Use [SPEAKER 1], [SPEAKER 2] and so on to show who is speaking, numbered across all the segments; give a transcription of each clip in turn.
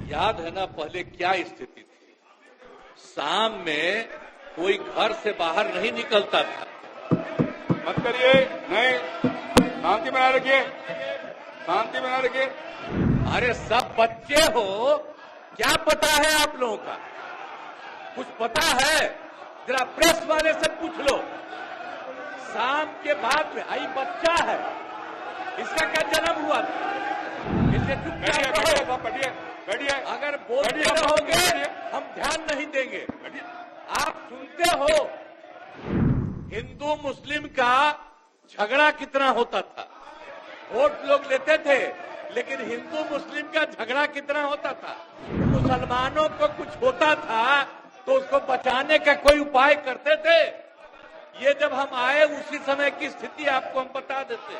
[SPEAKER 1] याद है ना पहले क्या स्थिति थी। शाम में कोई घर से बाहर नहीं निकलता था।
[SPEAKER 2] मत करिए, नहीं, शांति बनाए रखिए, शांति बनाए रखिए।
[SPEAKER 1] अरे सब बच्चे हो, क्या पता है आप लोगों का? कुछ पता है? जरा प्रेस वाले से पूछ लो। शाम के बाद में आई बच्चा है, इसका क्या जन्म हुआ था? इसे चुपचाप
[SPEAKER 2] बैठिए, बैठिए।
[SPEAKER 1] अगर बोलते रहोगे हम ध्यान नहीं देंगे। आप सुनते हो हिंदू मुस्लिम का झगड़ा कितना होता था। वोट लोग लेते थे, लेकिन हिंदू मुस्लिम का झगड़ा कितना होता था। मुसलमानों को कुछ होता था तो उसको बचाने का कोई उपाय करते थे। ये जब हम आए उसी समय की स्थिति आपको हम बता देते।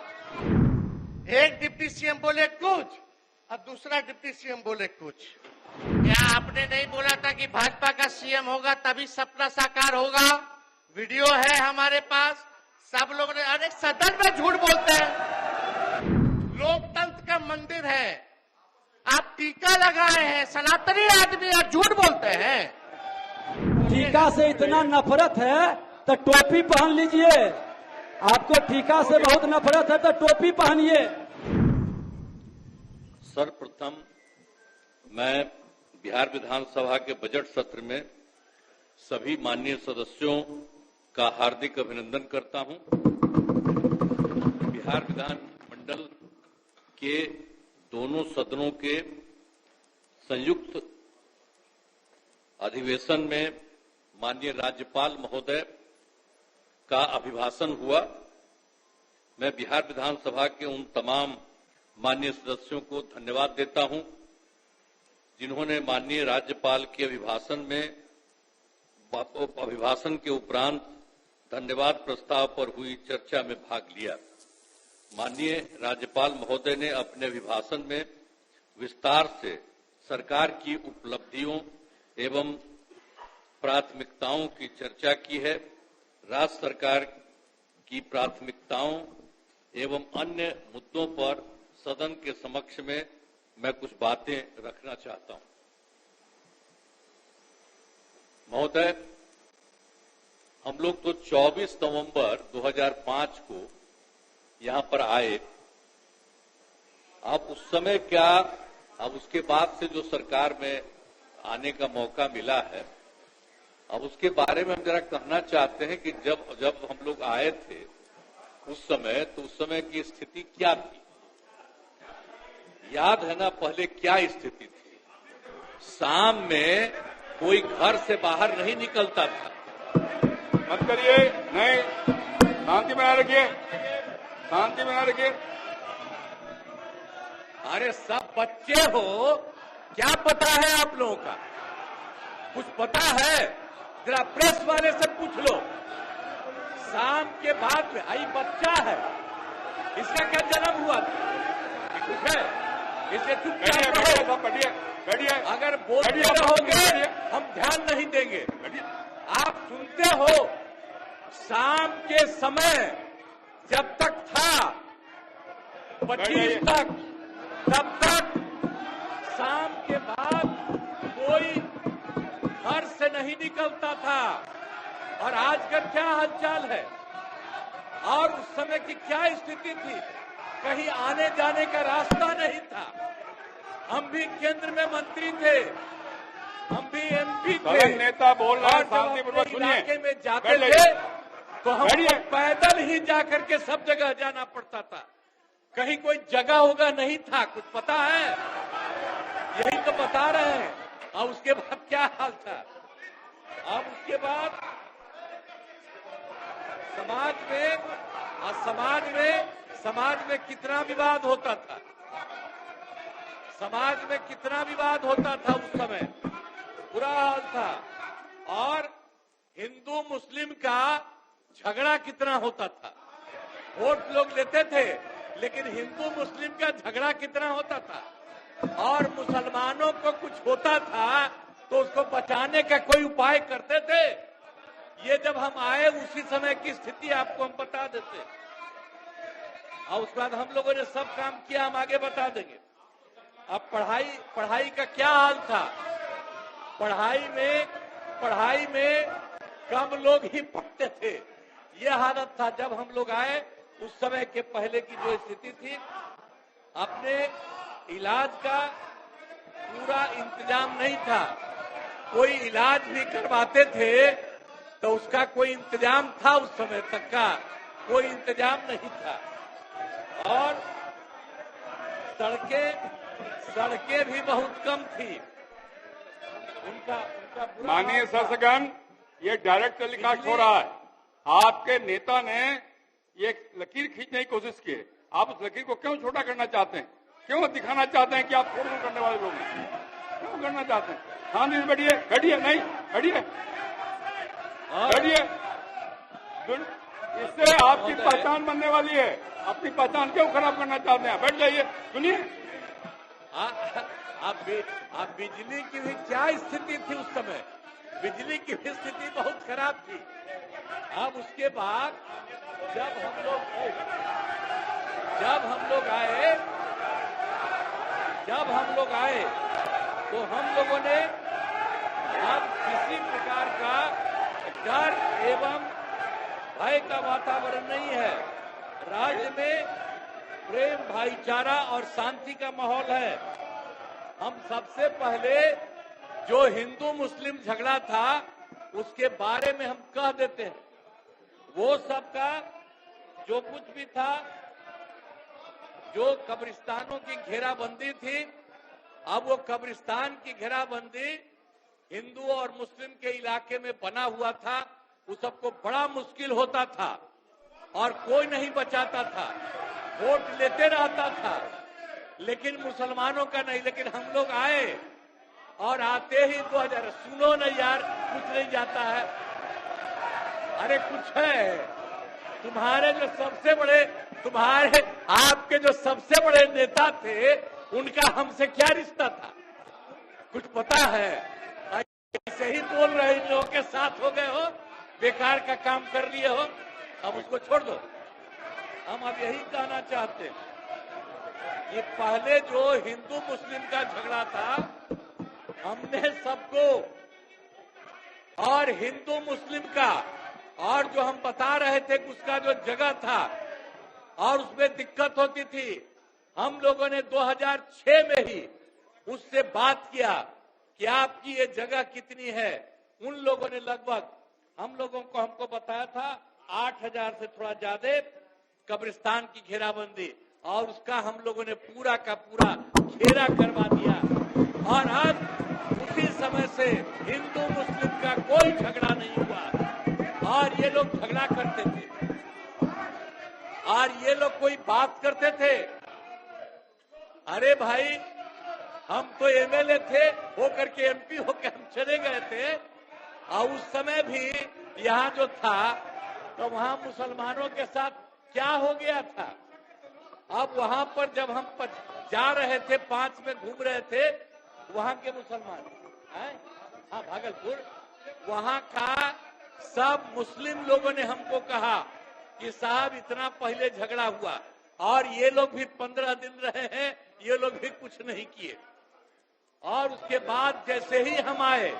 [SPEAKER 3] एक डिप्टी सीएम बोले कुछ और दूसरा डिप्टी सीएम बोले कुछ। क्या आपने नहीं बोला था कि भाजपा का सीएम होगा तभी सपना साकार होगा? वीडियो है हमारे पास, सब लोग ने। अरे सदन में झूठ बोलते हैं। लोकतंत्र का मंदिर है, आप टीका लगाए हैं, सनातनी आदमी और झूठ बोलते हैं।
[SPEAKER 4] टीका से इतना नफरत है तो टोपी पहन लीजिए। आपको टीका से बहुत नफरत है तो टोपी पहनिए।
[SPEAKER 1] सर्वप्रथम मैं बिहार विधानसभा के बजट सत्र में सभी माननीय सदस्यों का हार्दिक अभिनंदन करता हूं। बिहार विधानमंडल के दोनों सदनों के संयुक्त अधिवेशन में माननीय राज्यपाल महोदय का अभिभाषण हुआ। मैं बिहार विधानसभा के उन तमाम माननीय सदस्यों को धन्यवाद देता हूं जिन्होंने माननीय राज्यपाल के अभिभाषण के उपरांत धन्यवाद प्रस्ताव पर हुई चर्चा में भाग लिया। माननीय राज्यपाल महोदय ने अपने अभिभाषण में विस्तार से सरकार की उपलब्धियों एवं प्राथमिकताओं की चर्चा की है। राज्य सरकार की प्राथमिकताओं एवं अन्य मुद्दों पर सदन के समक्ष में मैं कुछ बातें रखना चाहता हूं। महोदय, हम लोग तो 24 नवंबर 2005 को यहां पर आए। अब उस समय क्या, अब उसके बाद से जो सरकार में आने का मौका मिला है, अब उसके बारे में हम जरा कहना चाहते हैं कि जब हम लोग आए थे उस समय, तो उस समय की स्थिति क्या थी। याद है ना पहले क्या स्थिति थी। शाम में कोई घर से बाहर नहीं निकलता था।
[SPEAKER 2] मत करिए, नहीं, शांति बनाए रखिए, शांति बनाए रखिए।
[SPEAKER 1] अरे सब बच्चे हो, क्या पता है आप लोगों का? कुछ पता है? जरा प्रेस वाले से पूछ लो। शाम के बाद में आई बच्चा है, इसका क्या जन्म हुआ था? कुछ है? इसे चुपचाप
[SPEAKER 2] बैठिए।
[SPEAKER 1] अगर बोलते रहोगे हम ध्यान नहीं देंगे। आप सुनते हो शाम के समय जब तक था 25 तक, तब तक शाम के बाद कोई घर से नहीं निकलता था। और आज का क्या हालचाल है और उस समय की क्या स्थिति थी? कहीं आने जाने का रास्ता नहीं था। हम भी केंद्र में मंत्री थे, हम भी एमपी थे।
[SPEAKER 2] नेता बोल रहा है,
[SPEAKER 1] और
[SPEAKER 2] शांतिपूर्वक सुनिए।
[SPEAKER 1] इलाके में जाते थे तो हमको पैदल ही जाकर के सब जगह जाना पड़ता था। कहीं कोई जगह होगा नहीं था। कुछ पता है? यही तो बता रहे हैं। और उसके बाद क्या हाल था? अब उसके बाद समाज में कितना विवाद होता था। समाज में कितना विवाद होता था उस समय, बुरा हाल था। और हिंदू मुस्लिम का झगड़ा कितना होता था। वोट लोग लेते थे, लेकिन हिंदू मुस्लिम का झगड़ा कितना होता था। और मुसलमानों को कुछ होता था तो उसको बचाने का कोई उपाय करते थे। ये जब हम आए उसी समय की स्थिति आपको हम बता देते। और उसके बाद हम लोगों ने सब काम किया, हम आगे बता देंगे। अब पढ़ाई का क्या हाल था? पढ़ाई में कम लोग ही पढ़ते थे। ये हालत था जब हम लोग आए। उस समय के पहले की जो स्थिति थी, अपने इलाज का पूरा इंतजाम नहीं था। कोई इलाज भी करवाते थे तो उसका कोई इंतजाम था, उस समय तक का कोई इंतजाम नहीं था। और सड़कें भी बहुत कम थी। उनका
[SPEAKER 2] माननीय शासकगण, ये डायरेक्ट टेलीकास्ट हो रहा है। आपके नेता ने ये लकीर खींचने की कोशिश की है। आप उस लकीर को क्यों छोटा करना चाहते हैं? क्यों दिखाना चाहते हैं कि आप फोड़ करने वाले लोग हैं? क्यों करना चाहते हैं? शांति से बैठिए, बैठिए, नहीं बैठिए, बैठिए। इससे आपकी पहचान बनने वाली है। अपनी पहचान क्यों खराब करना चाहते हैं? बैठ जाइए, सुनिए।
[SPEAKER 1] आप बिजली की भी क्या स्थिति थी उस समय? बिजली की भी स्थिति बहुत खराब थी। अब उसके बाद जब हम लोग आए तो हम लोगों ने अब किसी प्रकार का डर एवं भय का वातावरण नहीं है। राज्य में प्रेम, भाईचारा और शांति का माहौल है। हम सबसे पहले जो हिंदू मुस्लिम झगड़ा था उसके बारे में हम कह देते हैं। वो सबका जो कुछ भी था, जो कब्रिस्तानों की घेराबंदी थी, अब वो कब्रिस्तान की घेराबंदी हिंदू और मुस्लिम के इलाके में बना हुआ था। उस सबको बड़ा मुश्किल होता था और कोई नहीं बचाता था। वोट लेते रहता था, लेकिन मुसलमानों का नहीं। लेकिन हम लोग आए और आते ही 2000, सुनो न यार, कुछ नहीं जाता है। अरे कुछ है। आपके जो सबसे बड़े नेता थे, उनका हमसे क्या रिश्ता था? कुछ पता है? ऐसे ही बोल रहे, इन लोगों के साथ हो गए हो, बेकार का काम कर लिए हो, अब उसको छोड़ दो। हम अब यही कहना चाहते हैं कि पहले जो हिंदू मुस्लिम का झगड़ा था, हमने सबको, और हिंदू मुस्लिम का, और जो हम बता रहे थे उसका जो जगह था और उसमें दिक्कत होती थी, हम लोगों ने 2006 में ही उससे बात किया कि आपकी ये जगह कितनी है। उन लोगों ने लगभग हमको बताया था 8000 से थोड़ा ज्यादा कब्रिस्तान की घेराबंदी, और उसका हम लोगों ने पूरा का पूरा घेरा करवा दिया। और अब उसी समय से हिंदू मुस्लिम का कोई झगड़ा नहीं हुआ। और ये लोग झगड़ा करते थे और ये लोग कोई बात करते थे। अरे भाई, हम तो एमएलए थे, होकर के एमपी होकर हम चले गए थे। और उस समय भी यहाँ जो था तो वहाँ मुसलमानों के साथ क्या हो गया था। अब वहाँ पर जब हम जा रहे थे, 5 में घूम रहे थे, वहाँ के मुसलमान, हाँ भागलपुर, वहाँ का सब मुस्लिम लोगों ने हमको कहा कि साहब इतना पहले झगड़ा हुआ और ये लोग भी 15 दिन रहे हैं, ये लोग भी कुछ नहीं किए। और उसके बाद जैसे ही हम आए,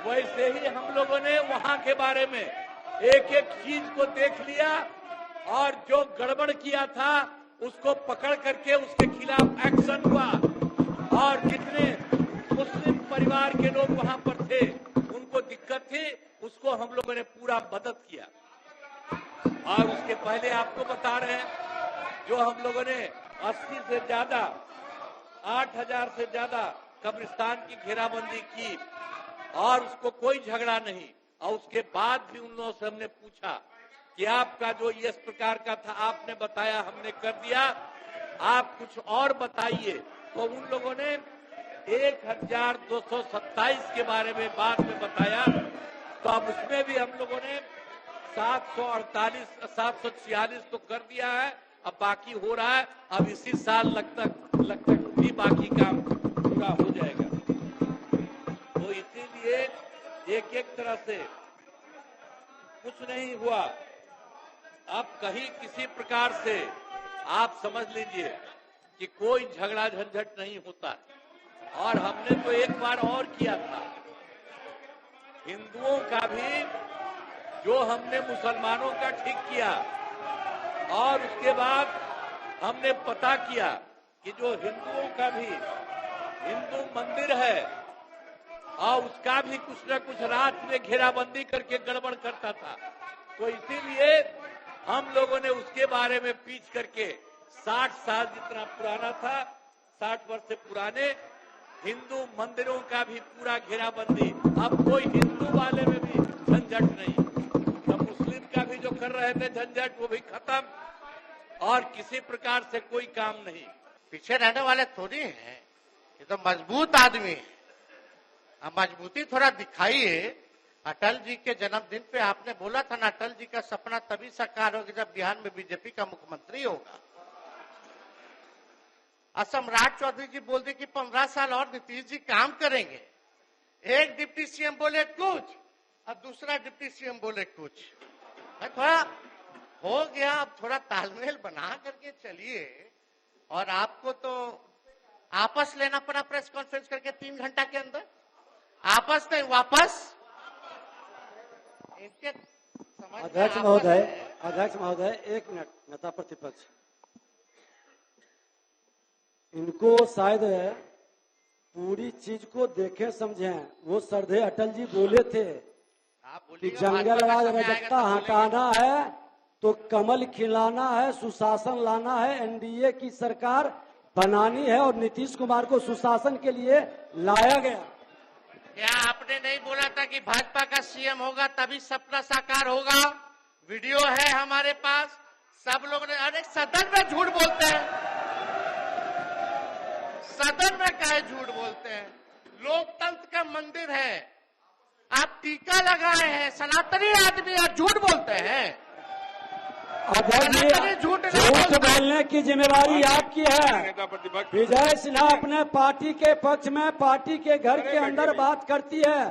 [SPEAKER 1] वैसे ही हम लोगों ने वहां के बारे में एक एक चीज को देख लिया और जो गड़बड़ किया था उसको पकड़ करके उसके खिलाफ एक्शन हुआ। और जितने मुस्लिम परिवार के लोग वहां पर थे, उनको दिक्कत थी, उसको हम लोगों ने पूरा मदद किया। और उसके पहले आपको बता रहे हैं, जो हम लोगों ने 80 से ज्यादा, 8000 से ज्यादा कब्रिस्तान की घेराबंदी की और उसको कोई झगड़ा नहीं। और उसके बाद भी उन लोगों से हमने पूछा कि आपका जो इस प्रकार का था, आपने बताया, हमने कर दिया, आप कुछ और बताइए। तो उन लोगों ने 1227 के बारे में बाद में बताया। तो अब उसमें भी हम लोगों ने 746 तो कर दिया है, अब बाकी हो रहा है। अब इसी साल लगता भी बाकी काम पूरा हो जाएगा। तो इसीलिए एक तरह से कुछ नहीं हुआ। अब कहीं किसी प्रकार से आप समझ लीजिए कि कोई झगड़ा झंझट नहीं होता। और हमने तो एक बार और किया था, हिंदुओं का भी जो हमने मुसलमानों का ठीक किया, और उसके बाद हमने पता किया कि जो हिंदुओं का भी हिंदू मंदिर है और उसका भी कुछ न कुछ रात में घेराबंदी करके गड़बड़ करता था। तो इसीलिए हम लोगों ने उसके बारे में पीछ करके 60 साल जितना पुराना था, 60 वर्ष से पुराने हिंदू मंदिरों का भी पूरा घेराबंदी। अब कोई हिंदू वाले में भी झंझट नहीं, अब मुस्लिम का भी जो कर रहे थे झंझट वो भी खत्म, और किसी प्रकार से कोई काम नहीं।
[SPEAKER 3] पीछे रहने वाले थोड़ी हैं, ये तो मजबूत आदमी है। अब मजबूती थोड़ा दिखाइए। अटल जी के जन्मदिन पे आपने बोला था ना, अटल जी का सपना तभी साकार होगा जब बिहार में बीजेपी का मुख्यमंत्री होगा। और सम्राट चौधरी जी बोल दिए कि 15 साल और नीतीश जी काम करेंगे। एक डिप्टी सीएम बोले कुछ और दूसरा डिप्टी सीएम बोले कुछ। थोड़ा हो गया, अब थोड़ा तालमेल बना करके चलिए। और आपको तो आपस लेना पड़ा प्रेस कॉन्फ्रेंस करके 3 घंटा के अंदर, आपस नहीं वापस। इनके समझ में
[SPEAKER 4] अध्यक्ष महोदय, एक मिनट। नेता प्रतिपक्ष, इनको शायद पूरी चीज को देखे समझे। वो श्रद्धेय अटल जी बोले थे कि जंगल राज रजकता हटाना है तो कमल खिलाना है, सुशासन लाना है, एनडीए की सरकार बनानी है, और नीतीश कुमार को सुशासन के लिए लाया गया।
[SPEAKER 3] क्या आपने नहीं बोला था कि भाजपा का सीएम होगा तभी सपना साकार होगा? वीडियो है हमारे पास, सब लोग ने। अरे सदन में झूठ बोलते हैं, सदन में काहे झूठ बोलते हैं? लोकतंत्र का मंदिर है, आप टीका लगाए हैं, सनातनी आदमी आप झूठ बोलते हैं।
[SPEAKER 4] झूठ बोलने की जिम्मेवारी आपकी है।
[SPEAKER 2] नेता प्रतिपक्ष
[SPEAKER 4] विजय सिन्हा अपने पार्टी के पक्ष में पार्टी के घर के अंदर बात करती है,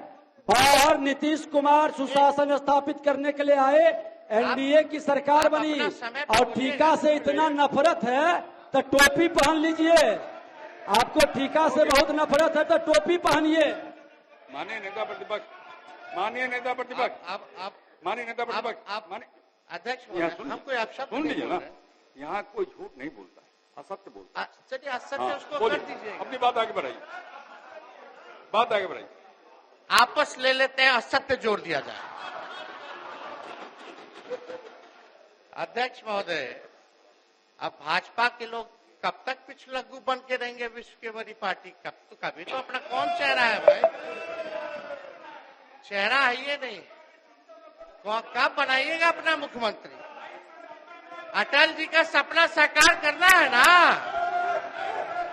[SPEAKER 4] बाहर नीतीश कुमार सुशासन स्थापित करने के लिए आए, एनडीए की सरकार बनी, और टीका से इतना नफरत है तो टोपी पहन लीजिए। आपको टीका से बहुत नफरत है तो टोपी पहनिए।
[SPEAKER 2] माननीय नेता प्रतिपक्ष, माननीय नेता प्रतिपक्ष,
[SPEAKER 3] अध्यक्ष हम कोई अपशब्द
[SPEAKER 2] सुन लीजिए ना, यहाँ कोई झूठ नहीं बोलता है, असत्य बोलता है।
[SPEAKER 3] चलिए असत्य उसको
[SPEAKER 2] बोलिए,
[SPEAKER 3] कर दीजिए,
[SPEAKER 2] अपनी बात आगे बढ़ाइए, बात आगे बढ़ाइए।
[SPEAKER 3] आपस ले लेते हैं, असत्य जोड़ दिया जाए। अध्यक्ष महोदय, अब भाजपा के लोग कब तक पिछलग्गू बन के रहेंगे विश्व की बड़ी पार्टी? कभी तो अपना कौन चेहरा है भाई? चेहरा है ये नहीं, कब बनाइएगा अपना मुख्यमंत्री? अटल जी का सपना साकार करना है ना।